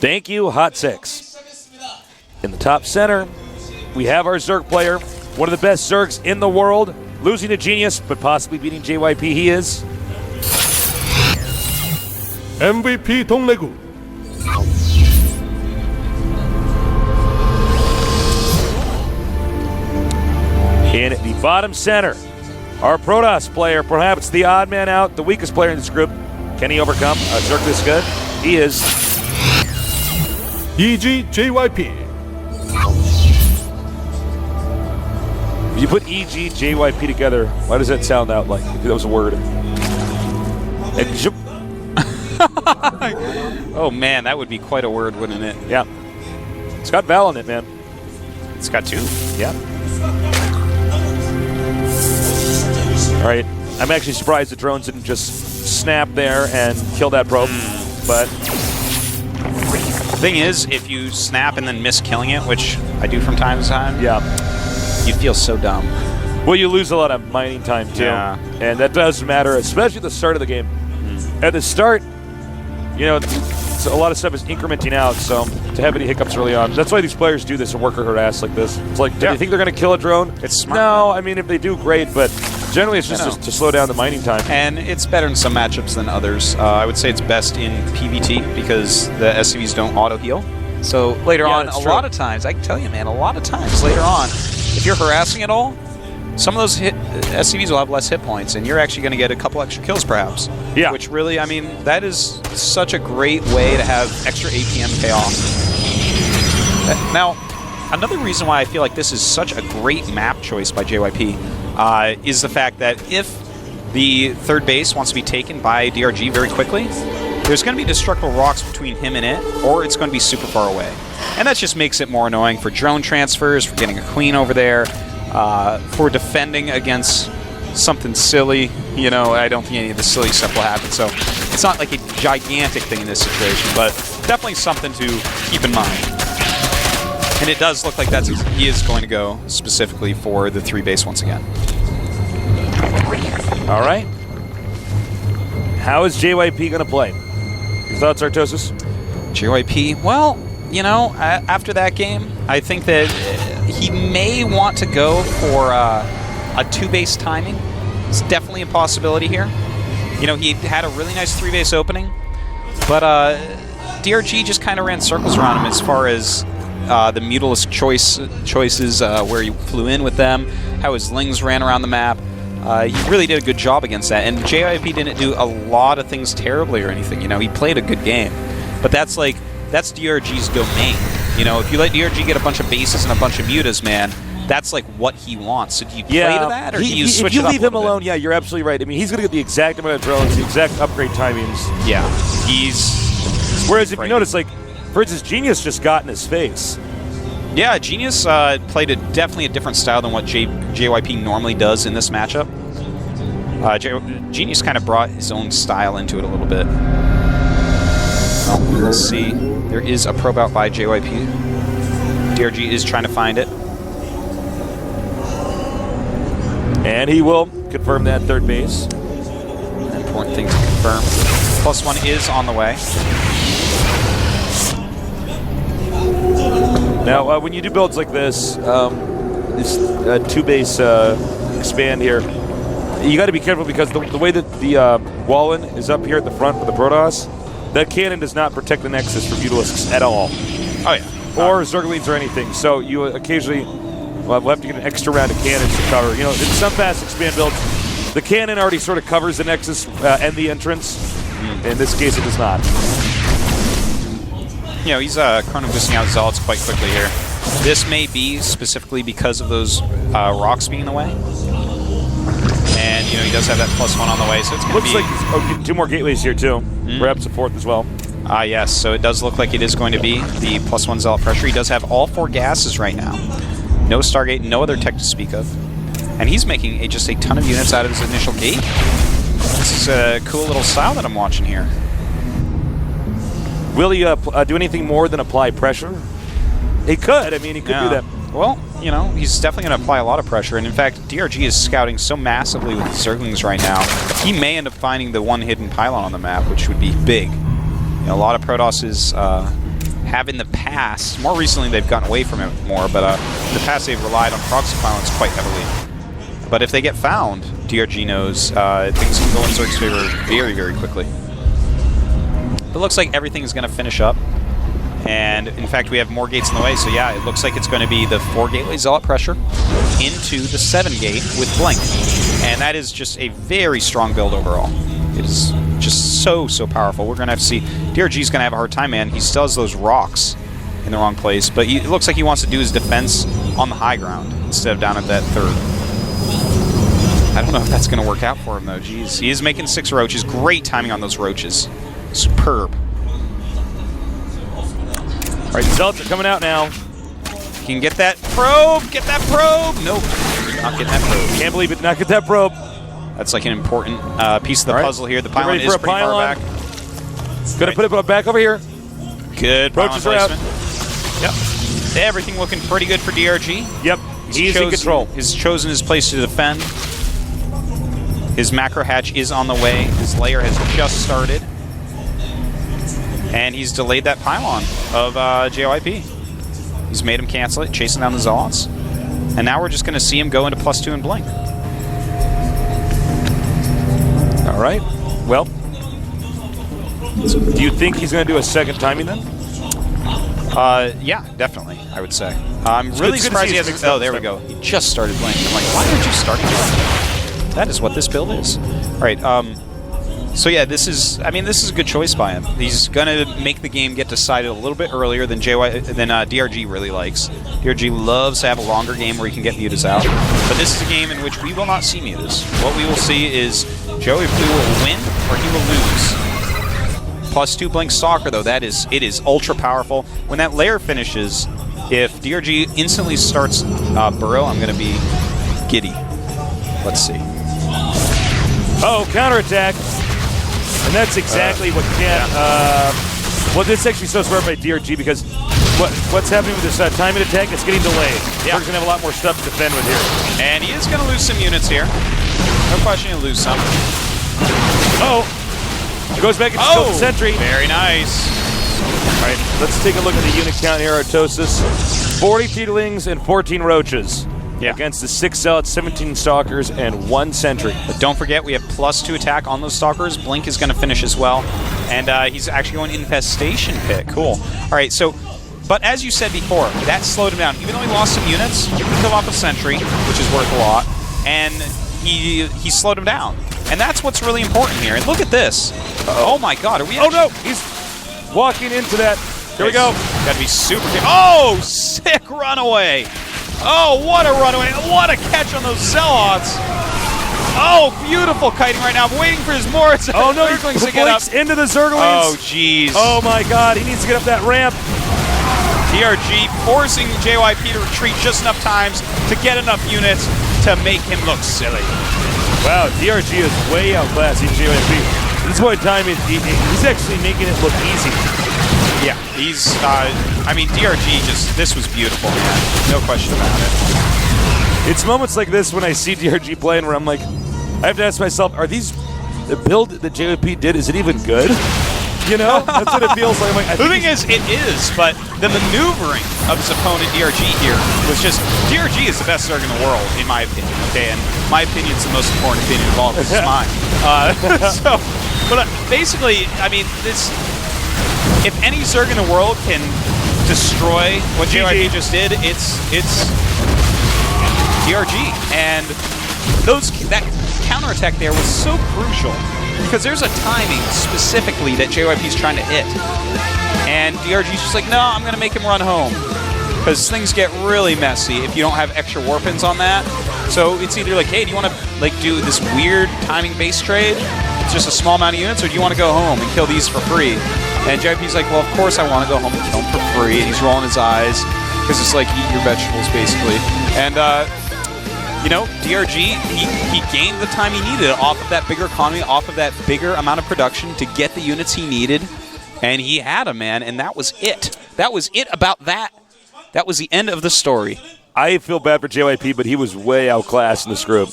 Thank you, Hot Six. In the top center, we have our Zerg player, one of the best Zergs in the world, losing to Genius, but possibly beating JYP. He is MVP DongRaeGu. In the bottom center, our Protoss player, perhaps the odd man out, the weakest player in this group. Can he overcome a Zerg this good? He is EG JYP. If you put EG JYP together, why does that sound out like that was a word? Oh man, that would be quite a word, wouldn't it? Yeah. It's got Val in it, man. It's got two. Yeah. All right. I'm actually surprised the drones didn't just snap there and kill that probe. But the thing is, if you snap and then miss killing it, which I do from time to time, yeah, you feel so dumb. Well, you lose a lot of mining time too. Yeah. And that does matter, especially at the start of the game. At the start, you know, a lot of stuff is incrementing out, so to have any hiccups early on. That's why these players do this and work hard ass like this. It's like, do you think they're going to kill a drone? It's smart. No, I mean, if they do, great, but generally it's just to slow down the mining time. And it's better in some matchups than others. I would say it's best in PvT because the SCVs don't auto-heal. So later on, a lot of times, I can tell you, man, a lot of times later on, if you're harassing at all, some of those SCVs will have less hit points, and you're actually going to get a couple extra kills, perhaps. Yeah. Which really, I mean, that is such a great way to have extra APM pay off. Now, another reason why I feel like this is such a great map choice by JYP is the fact that if the third base wants to be taken by DRG very quickly, there's going to be destructible rocks between him and it, or it's going to be super far away. And that just makes it more annoying for drone transfers, for getting a queen over there, for defending against something silly. You know, I don't think any of the silly stuff will happen. So it's not like a gigantic thing in this situation, but definitely something to keep in mind. And it does look like he is going to go specifically for the 3 base once again. All right. How is JYP going to play? Your thoughts, Artosis? JYP, well, you know, after that game, I think that he may want to go for a 2-base timing. It's definitely a possibility here. You know, he had a really nice 3-base opening, but DRG just kind of ran circles around him as far as the Mutalisk choices, where he flew in with them, how his Lings ran around the map. He really did a good job against that, and JYP didn't do a lot of things terribly or anything. You know, he played a good game, but that's DRG's domain. You know, if you let DRG get a bunch of bases and a bunch of mutas, man, that's like what he wants. So do you play to that, or do you switch it up? If you leave him alone, yeah, you're absolutely right. I mean, he's going to get the exact amount of drones, the exact upgrade timings. Yeah, Whereas if you notice, like, for instance, Genius just got in his face. Yeah, Genius played definitely a different style than what JYP normally does in this matchup. Genius kind of brought his own style into it a little bit. Well, we'll see. There is a probe out by JYP. DRG is trying to find it. And he will confirm that 3rd base. An important thing to confirm. +1 is on the way. Now, when you do builds like this 2-base expand here, you got to be careful because the way that the Wallen is up here at the front for the Protoss, that cannon does not protect the Nexus from Mutalisks at all. Oh, yeah. Or Zerglings or anything. So you occasionally will have to get an extra round of cannons to cover. You know, in some fast expand builds, the cannon already sort of covers the Nexus and the entrance. In this case, it does not. You know, he's chrono boosting out Zealots quite quickly here. This may be specifically because of those rocks being in the way. And, you know, he does have that +1 on the way, so it's going to be... Looks like he's getting 2 more gateways here, too. Perhaps a 4th as well. Yes, so it does look like it is going to be the +1 Zealot pressure. He does have all 4 gases right now. No Stargate, no other tech to speak of. And he's making just a ton of units out of his initial gate. This is a cool little style that I'm watching here. Will he do anything more than apply pressure? He could. I mean, he could do that. Well, you know, he's definitely going to apply a lot of pressure. And in fact, DRG is scouting so massively with the Zerglings right now, he may end up finding the one hidden pylon on the map, which would be big. You know, a lot of Protosses have in the past. More recently, they've gotten away from it more, but in the past, they've relied on proxy pylons quite heavily. But if they get found, DRG knows things can go in Zerg's favor very, very quickly. It looks like everything is going to finish up. And, in fact, we have more gates in the way. So, yeah, it looks like it's going to be the 4-gateway Zealot pressure into the 7-gate with Blink. And that is just a very strong build overall. It is just so, so powerful. We're going to have to see. DRG's going to have a hard time, man. He still has those rocks in the wrong place. But it looks like he wants to do his defense on the high ground instead of down at that 3rd. I don't know if that's going to work out for him, though. Jeez. He is making 6 roaches. Great timing on those roaches. Superb. All right, the Zealots are coming out now. He can get that probe. Get that probe. Nope. Not getting that probe. Can't believe it. Not get that probe. That's like an important piece of the puzzle here. The pylon is pretty far back. Going to put it back over here. Good roaches are out. Yep. Everything looking pretty good for DRG. Yep. He's in control. He's chosen his place to defend. His macro hatch is on the way. His layer has just started. And he's delayed that pylon of JYP. He's made him cancel it, chasing down the Zealots. And now we're just going to see him go into +2 and Blink. All right. Well, do you think he's going to do a second timing then? Yeah, definitely, I would say. I'm really surprised he hasn't... Oh, there we go. He just started Blink. I'm like, why aren't you starting Blink? That is what this build is. All right, so yeah, this is a good choice by him. He's going to make the game get decided a little bit earlier than DRG really likes. DRG loves to have a longer game where he can get mutas out. But this is a game in which we will not see mutas. What we will see is JYP will win or he will lose. +2 Blink Stalker, though, it is ultra powerful. When that layer finishes, if DRG instantly starts Burrow, I'm going to be giddy. Let's see. Oh, counterattack. And that's exactly what can't... well, this is actually so smart by DRG because what's happening with this timing attack, it's getting delayed. Yeah. We're going to have a lot more stuff to defend with here. And he is going to lose some units here. No question he'll lose some. Oh! Goes back into the sentry. Very nice. All right, let's take a look at the unit count here, Artosis. 40 Feedlings and 14 Roaches. Yeah. Against the 6 Zealots, 17 Stalkers, and 1 Sentry. But don't forget, we have +2 attack on those Stalkers. Blink is going to finish as well. And he's actually going Infestation Pit. Cool. All right, so... But as you said before, that slowed him down. Even though he lost some units, he killed off a Sentry, which is worth a lot. And he slowed him down. And that's what's really important here. And look at this. Oh my god, are we... Oh no! He's walking into that. Here we go. Gotta be super... Oh! Sick runaway! Oh, what a runaway. What a catch on those Zealots. Oh, beautiful kiting right now. I'm waiting for his Moritz. Oh, no, he's going to get up into the Zerglings. Oh, jeez. Oh, my God. He needs to get up that ramp. DRG forcing JYP to retreat just enough times to get enough units to make him look silly. Wow, DRG is way outclassing JYP. At this point in time, he's actually making it look easy. Yeah, he's, DRG this was beautiful, man. No question about it. It's moments like this when I see DRG playing where I'm like, I have to ask myself, are these, the build that JYP did, is it even good? You know? That's what it feels like. The thing is, it is, but the maneuvering of his opponent, DRG, here, was just, DRG is the best Zerg in the world, in my opinion, okay? And my opinion's the most important opinion of all, this is mine. But basically, this... If any Zerg in the world can destroy what JYP just did, it's DRG. And that counterattack there was so crucial because there's a timing specifically that JYP's trying to hit. And DRG's just like, no, I'm going to make him run home. Because things get really messy if you don't have extra warpins on that. So it's either like, hey, do you want to do this weird timing base trade? It's just a small amount of units, or do you want to go home and kill these for free? And JYP's like, well, of course I want to go home and kill them for free. And he's rolling his eyes because it's like eat your vegetables, basically. And, DRG, he gained the time he needed off of that bigger economy, off of that bigger amount of production to get the units he needed. And he had them, man, and that was it. That was it about that. That was the end of the story. I feel bad for JYP, but he was way outclassed in this group.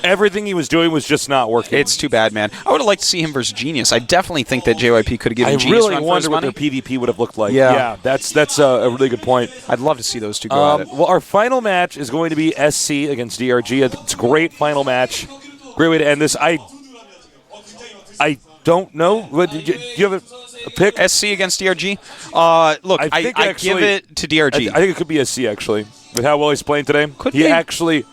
everything he was doing was just not working. It's too bad, man. I would have liked to see him versus Genius. I definitely think that JYP could have given I Genius really run for wonder his what money. their PvP would have looked like. Yeah. That's a really good point. I'd love to see those two go at it. Well, our final match is going to be SC against DRG. I think it's a great final match. Great way to end this. I don't know. Do you have a pick? SC against DRG? Look, I give it to DRG. I think it could be SC, actually, with how well he's playing today. He be. actually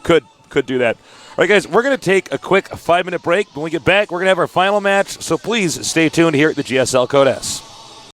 could do that. All right, guys, we're going to take a quick 5-minute break. When we get back, we're going to have our final match, so please stay tuned here at the GSL Code S.